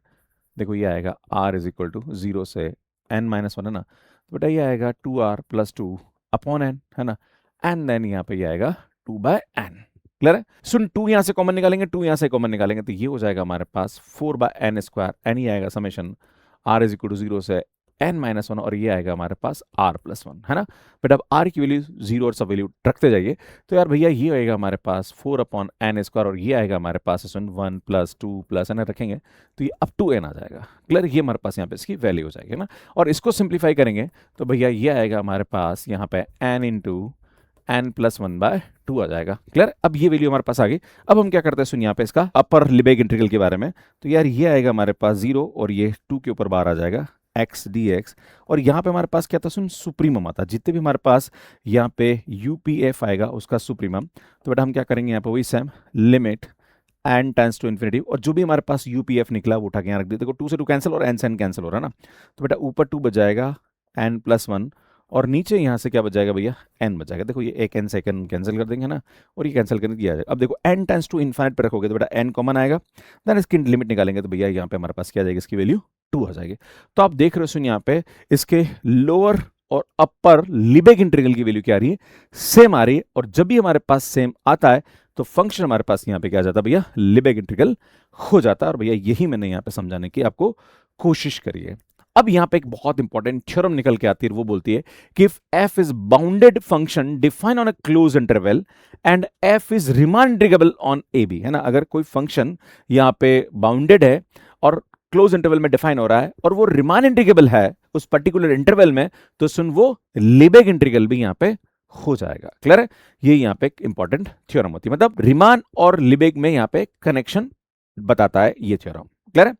देखो ये आएगा आर इज इक्वल टू 0 से n-1 है ना, तो बेटा ये आएगा 2r प्लस 2 अपॉन एन, है ना, एंड देन यहाँ पे ये आएगा 2/n। क्लियर है? सुन 2 यहाँ से कॉमन निकालेंगे, 2 यहाँ से कॉमन निकालेंगे तो ये हो जाएगा हमारे पास 4/n², एन ही आएगा summation r is equal to 0 से n-1 और ये आएगा हमारे पास r+1, है ना। बट अब r की वैल्यू 0 और सब वैल्यू रखते जाइए तो यार भैया ये आएगा हमारे पास 4/n² और ये आएगा हमारे पास 1 + 2 + n रखेंगे तो ये अप टू n आ जाएगा। क्लियर? ये हमारे पास यहाँ पे इसकी वैल्यू हो जाएगी ना। और इसको सिंप्लीफाई करेंगे तो भैया ये आएगा हमारे पास यहाँ पे n × n+1/2 आ जाएगा। क्लियर? अब ये वैल्यू हमारे पास आ गई। अब हम क्या करते हैं, सुन यहाँ पे इसका अपर लिबेग इंटीग्रल के बारे में, तो यार ये आएगा हमारे पास 0 और ये 2 के ऊपर बाहर आ जाएगा x dx, और यहाँ पे हमारे पास क्या था, सुन सुप्रीमम आता, जितने भी हमारे पास यहाँ पे UPF आएगा उसका सुप्रीमम। तो बेटा हम क्या करेंगे यहाँ पे वही same limit n tends to infinity, और जो भी हमारे पास UPF निकला वो उठा के यहाँ रख दिया। देखो 2 से 2 कैंसिल और n से n कैंसिल हो रहा है ना, तो बेटा ऊपर 2 बच जाएगा n+1 और नीचे यहाँ से क्या बच जाएगा भैया n बच जाएगा। देखो ये एक n से एक n कैंसिल कर देंगे ना, और ये कैंसिल करके दिया जाएगा। अब देखो n टेंड्स टू इन्फिनिट पे रखोगे तो बेटा n कॉमन आएगा, देन इसकी लिमिट निकालेंगे तो भैया यहाँ पे हमारे पास क्या आ जाएगी, इसकी वैल्यू 2 आ जाएगी। तो आप देख रहे हो सुन यहाँ पे इसके लोअर और अपर लिबेग इंटीग्रल की वैल्यू क्या आ रही है, सेम आ रही है। और जब भी हमारे पास सेम आता है तो फंक्शन हमारे पास यहाँ पे क्या आ जाता है भैया, लिबेग इंटीग्रल हो जाता है। और भैया यही मैंने यहाँ पे समझाने की आपको कोशिश करी है। अब यहाँ पे एक बहुत इंपॉर्टेंट थ्योरम निकल के आती है, वो बोलती है कि if f is bounded function define on a close interval and f is Riemann integrable on a b, है ना। अगर कोई फंक्शन यहाँ पे बाउंडेड है और क्लोज इंटरवल में डिफाइन हो रहा है और वो रीमान इंटीग्रेबल है उस पर्टिकुलर इंटरवल में, तो सुन वो लिबेग इंटीग्रल भी यहाँ पे हो जाएगा। क्लियर है? ये यहाँ पे एक इंपॉर्टेंट थ्योरम होती है, मतलब रीमान और लिबेग में यहाँ पे कनेक्शन बताता है ये थ्योरम। क्लियर है?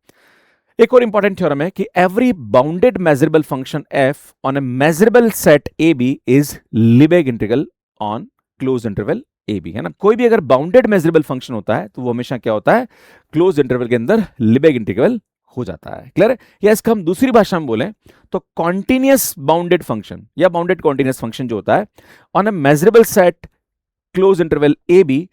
एक और इंपॉर्टेंट थ्योरम है कि every bounded measurable function f on a measurable set AB is Lebesgue integral on close interval AB, है ना। कोई भी अगर बाउंडेड मेजरेबल फंक्शन होता है तो वो हमेशा क्या होता है, क्लोज इंटरवल के अंदर लिबेग इंटीग्रल हो जाता है। क्लियर है? या इसका हम दूसरी भाषा में बोलें तो कॉन्टिन्यूअस बाउंडेड फंक्शन या बाउंडेड कॉन्टिन्यूअस फंक्शन जो होता है on a measurable set close interval AB,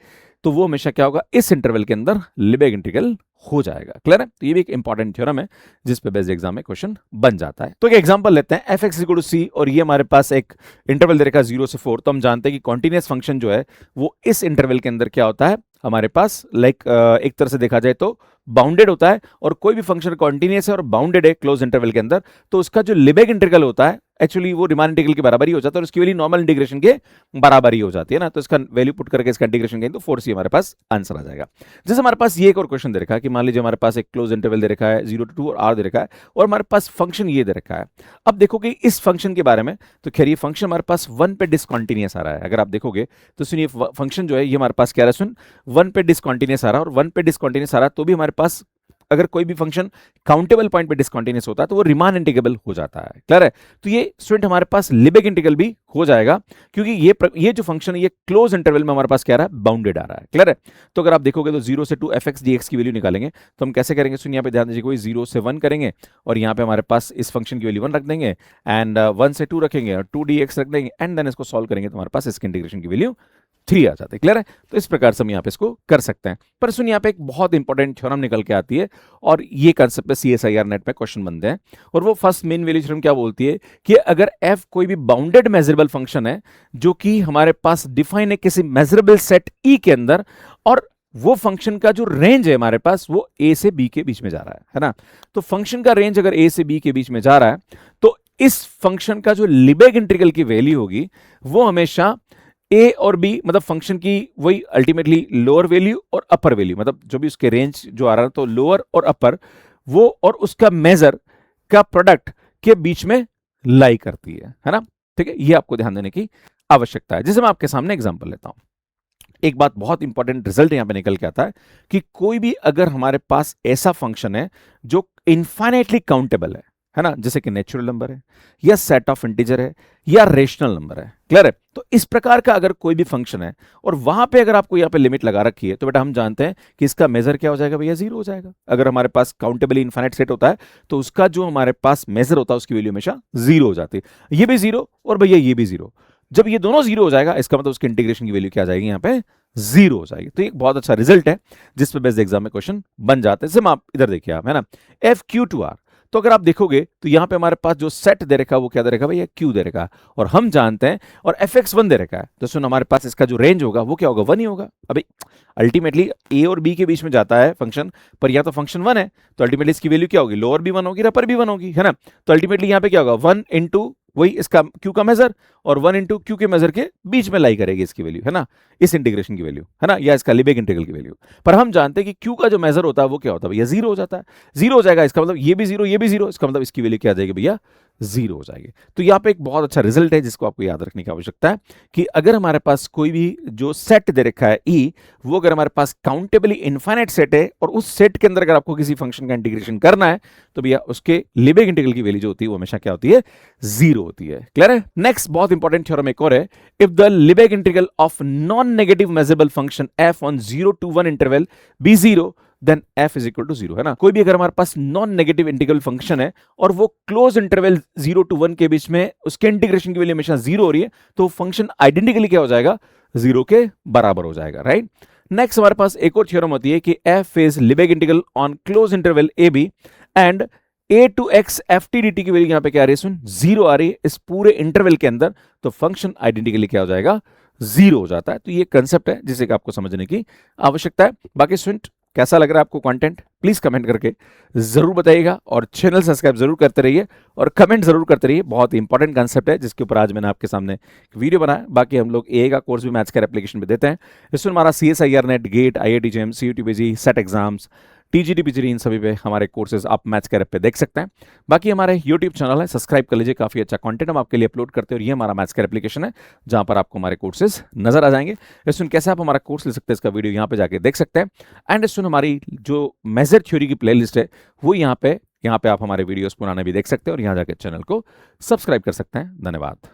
तो वो हमेशा क्या होगा, इस इंटरवल के अंदर लिबेग इंटीग्रल हो जाएगा। क्लियर है? तो ये भी एक इंपॉर्टेंट थ्योरम है जिस पे बेस्ड एग्जाम में क्वेश्चन बन जाता है। तो एक एग्जांपल लेते हैं, f(x = c) और ये हमारे पास एक इंटरवल दे रखा है 0 से 4। तो हम जानते हैं कि कॉन्टिन्यूअस फंक्शन जो है वो इस इंटरवल के अंदर क्या होता है हमारे पास, एक तरह से देखा जाए तो बाउंडेड होता है। और कोई भी फंक्शन कॉन्टिन्यूअस है और बाउंडेड है क्लोज इंटरवल के अंदर, तो उसका जो लिबेग इंटीग्रल होता है एक्चुअली वो रीमान इंटीग्रल के बराबर ही हो जाता है और उसकी वैल्यू नॉर्मल इंटीग्रेशन के बराबर ही हो जाती है ना। तो इसका वैल्यू पुट करके इसका इंटीग्रेशन करेंगे तो 4c हमारे पास आंसर आ जाएगा। जैसे हमारे पास ये एक और क्वेश्चन दे रखा है कि मान लीजिए हमारे पास एक क्लोज इंटरवल दे रखा है 0 to 2 और r दे रखा है और हमारे पास फंक्शन ये दे रखा है। अब देखोगे इस फंक्शन के बारे में, तो खैर ये फंक्शन हमारे पास 1 पे डिसकंटीन्यूअस आ रहा है। अगर आप देखोगे तो सुनिए फंक्शन जो है ये हमारे पास क्या रहा है, सुन 1 पे डिसकंटीन्यूअस आ रहा है और 1 पे डिसकंटीन्यूअस आ रहा है तो भी हमारे पास अगर कोई भी फंक्शन काउंटेबल पॉइंट पे डिसकंटीन्यूअस होता है तो वो रीमान इंटीग्रेबल हो जाता है। क्लियर है? तो ये स्टूडेंट हमारे पास लिबेग इंटीग्रल भी हो जाएगा क्योंकि ये जो फंक्शन है ये क्लोज इंटरवल में हमारे पास क्या आ रहा है, बाउंडेड आ रहा है। क्लियर है? तो अगर आप देखोगे तो 0 से 2 f(x dx) की वैल्यू निकालेंगे तो हम कैसे करेंगे, सुन यहाँ पे ध्यान दीजिए, कोई 0 से 1 करेंगे और यहाँ पे हमारे पास इस फंक्शन की वैल्यू 1 रख देंगे एंड 1 से 2 रखेंगे और 2 dx रख देंगे एंड देन इसको सॉल्व करेंगे तो हमारे पास इसके इंटीग्रेशन की वैल्यू 3 आ जाती है। क्लियर है? तो इस प्रकार से हम यहाँ पे इसको कर सकते हैं। पर सुन यहाँ पे एक बहुत इंपॉर्टेंट थ्योरम निकल के आती है और ये कंसेप्ट पे CSIR नेट पे क्वेश्चन बनते हैं और वो फर्स्ट मेन वैल्यू थ्योरम क्या बोलती है कि अगर f कोई भी बाउंडेड मेजरेबल फंक्शन है जो कि हमारे पास डिफाइन है किसी मेजरेबल सेट E के अंदर और वो फंक्शन का जो रेंज है हमारे पास वो a से b के बीच में जा रहा है ना। तो फंक्शन का रेंज अगर a से b के बीच में जा रहा है तो इस फंक्शन का जो लिबेग इंटीग्रल की वैल्यू होगी वो हमेशा ए और बी, मतलब फंक्शन की वही अल्टीमेटली लोअर वैल्यू और अपर वैल्यू, मतलब जो भी उसके रेंज जो आ रहा है तो लोअर और अपर वो और उसका मेजर का प्रोडक्ट के बीच में लाई करती है ना। ठीक है? ये आपको ध्यान देने की आवश्यकता है। जैसे मैं आपके सामने एग्जांपल लेता हूं, एक बात बहुत इंपॉर्टेंट रिजल्ट यहां पे निकल के आता है कि कोई भी अगर हमारे पास ऐसा फंक्शन है जो इनफाइनाइटली काउंटेबल है ना, जैसे कि नेचुरल नंबर है या सेट ऑफ इंटीजर है या रेशनल नंबर है। क्लियर है? तो इस प्रकार का अगर कोई भी फंक्शन है और वहां पे अगर आपको यहाँ पे लिमिट लगा रखी है तो बेटा हम जानते हैं कि इसका मेजर क्या हो जाएगा भैया, 0 हो जाएगा। अगर हमारे पास काउंटेबली इनफाइनाइट सेट होता है तो उसका जो हमारे पास मेजर होता है उसकी वैल्यू हमेशा 0 हो जाती है। ये भी 0 और भैया ये भी 0। जब ये दोनों 0 हो जाएगा इसका मतलब उसके इंटीग्रेशन की वैल्यू क्या आ जाएगी यहाँ पे, जीरो हो जाएगी। तो एक बहुत अच्छा रिजल्ट है जिस पे बेस्ड एग्जाम में क्वेश्चन बन जाते हैं। आप इधर देखिए आप, है ना, एफ क्यू टू आर। तो अगर आप देखोगे तो यहां पे हमारे पास जो सेट दे रखा है वो क्या दे रखा है भैया, क्यू दे रखा है, और हम जानते हैं, और एफ एक्स वन दे रखा है, तो सुन हमारे पास इसका जो रेंज होगा वो क्या होगा, वन ही होगा। अभी अल्टीमेटली ए और बी के बीच में जाता है फंक्शन, पर या तो फंक्शन वन है तो अल्टीमेटली इसकी वैल्यू क्या होगी, लोअर भी वन होगी, अपर भी वन होगी, है ना। तो अल्टीमेटली यहाँ पे क्या होगा, वन इंटू वही इसका क्यू का मेजर, और वन इंटू क्यू के मेजर के बीच में लाई करेगी इसकी वैल्यू, है ना, इस इंटीग्रेशन की वैल्यू, है ना, या इसका लिबेक इंटीग्रल की वैल्यू। पर हम जानते हैं कि क्यू का जो मेजर होता है वो क्या होता है भैया, जीरो हो जाता है। जीरो हो जाएगा इसका मतलब ये भी जीरो, ये भी जीरो, इसका मतलब इसकी वैल्यू क्या आ जाएगी भैया, जीरो हो जाएगी। तो यहाँ पे एक बहुत अच्छा रिजल्ट है जिसको आपको याद रखने की आवश्यकता है कि अगर हमारे पास कोई भी जो सेट दे रखा है ई, वो अगर हमारे पास काउंटेबली इनफाइनाइट सेट है और उस सेट के अंदर अगर आपको किसी फंक्शन का इंटीग्रेशन करना है तो भैया उसके लिबेक इंटीग्रल की वैल्यू जो होती है वो हमेशा क्या होती है, जीरो होती है। क्लियर है। नेक्स्ट बहुत इंपॉर्टेंट थ्योरम एक और है, if the Lebesgue integral of non negative measurable function f on 0 to 1 interval be zero then f is equal to zero, है ना। कोई भी अगर हमारे पास नॉन नेगेटिव इंटीग्रल फंक्शन है और वो क्लोज इंटरवल 0 to 1 के बीच में उसके इंटीग्रेशन की वैल्यू हमेशा जीरो हो रही है, तो फंक्शन आइडेंटिकली क्या हो जाएगा, जीरो के बराबर हो जाएगा, राइट। नेक्स्ट हमारे पास एक और थ्योरम होती है कि f is Lebesgue integral on close interval a b and a to x f t d t की वैल्यू यहां पे क्या आ रही है, सुन जीरो आ रही है इस पूरे इंटरवल के अंदर, तो फंक्शन आइडेंटिकली क्या हो जाएगा, जीरो हो जाता है। तो ये कंसेप्ट है जिसे आपको समझने की आवश्यकता है। बाकी स्टूडेंट कैसा लग रहा है आपको कंटेंट, प्लीज कमेंट करके जरूर बताइएगा, और चैनल सब्सक्राइब जरूर करते रहिए और कमेंट जरूर करते रहिए। बहुत ही इंपॉर्टेंट कंसेप्ट है जिसके ऊपर आज मैंने आपके सामने वीडियो बनाया। बाकी हम लोग ए का कोर्स भी मैथ्स केयर एप्लीकेशन पे देते हैं। इसमें हमारा CSIR NET, GATE, IIT JAM, CUTPG, SET exams, TGT PGT इन सभी पे हमारे कोर्सेज आप मैथ्स केयर ऐप पे देख सकते हैं। बाकी हमारे यूट्यूब चैनल है, सब्सक्राइब कर लीजिए, काफी अच्छा कंटेंट हम आपके लिए अपलोड करते हैं, और ये हमारा मैथ्स केयर एप्लीकेशन है जहां पर आपको हमारे कोर्सेज नजर आ जाएंगे। इसमें कैसे आप हमारा कोर्स ले सकते हैं इसका वीडियो यहाँ पे जाके देख सकते हैं। एंड इसमें हमारी जो मेजर थ्योरी की प्लेलिस्ट है वो यहाँ पे आप हमारे वीडियोस पुराने भी देख सकते हैं और यहाँ जाके चैनल को सब्सक्राइब कर सकते हैं। धन्यवाद।